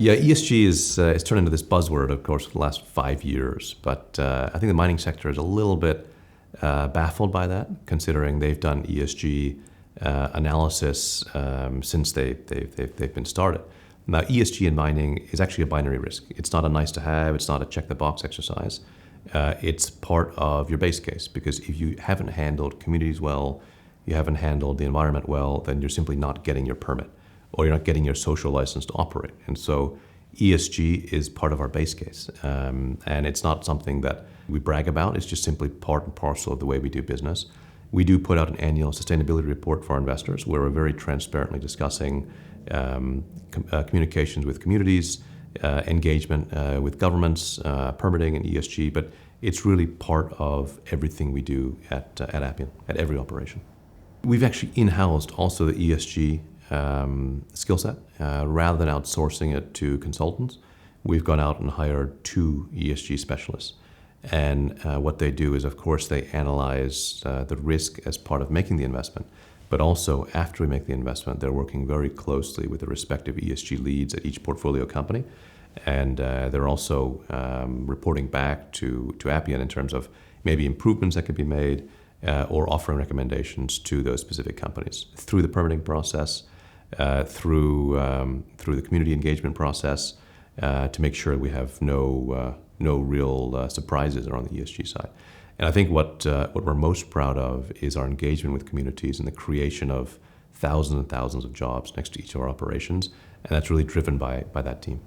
Yeah, ESG is turned into this buzzword, of course, for the last 5 years. But I think the mining sector is a little bit baffled by that, considering they've done ESG analysis since they've been started. Now, ESG in mining is actually a binary risk. It's not a nice to have. It's not a check the box exercise. It's part of your base case, because if you haven't handled communities well, you haven't handled the environment well, then you're simply not getting your permit, or you're not getting your social license to operate. And so ESG is part of our base case. And it's not something that we brag about. It's just simply part and parcel of the way we do business. We do put out an annual sustainability report for our investors, where we're very transparently discussing communications with communities, engagement with governments, permitting and ESG. But it's really part of everything we do at Appian, at every operation. We've actually in-housed also the ESG skill set. Rather than outsourcing it to consultants, we've gone out and hired 2 ESG specialists. And what they do is, of course, they analyze the risk as part of making the investment. But also, after we make the investment, they're working very closely with the respective ESG leads at each portfolio company. And they're also reporting back to Appian in terms of maybe improvements that could be made, or offering recommendations to those specific companies through the permitting process, through the community engagement process, to make sure we have no real surprises around the ESG side. And I think what we're most proud of is our engagement with communities and the creation of thousands and thousands of jobs next to each of our operations, and that's really driven by that team.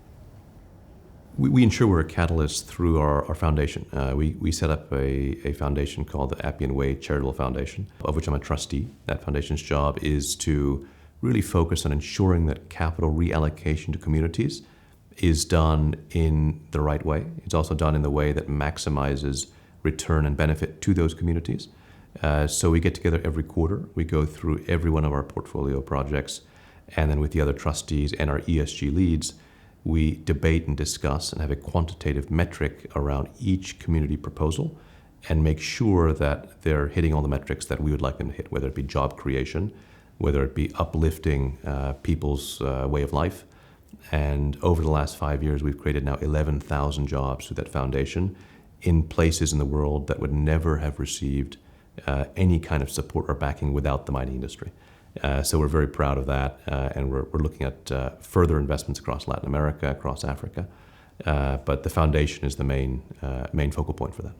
We ensure we're a catalyst through our foundation. We set up a foundation called the Appian Way Charitable Foundation, of which I'm a trustee. That foundation's job is to really focus on ensuring that capital reallocation to communities is done in the right way. It's also done in the way that maximizes return and benefit to those communities. So we get together every quarter. We go through every one of our portfolio projects, and then with the other trustees and our ESG leads, we debate and discuss and have a quantitative metric around each community proposal and make sure that they're hitting all the metrics that we would like them to hit, whether it be job creation, whether it be uplifting people's way of life. And over the last 5 years, we've created now 11,000 jobs through that foundation in places in the world that would never have received any kind of support or backing without the mining industry. So we're very proud of that, and we're looking at further investments across Latin America, across Africa. But the foundation is the main focal point for that.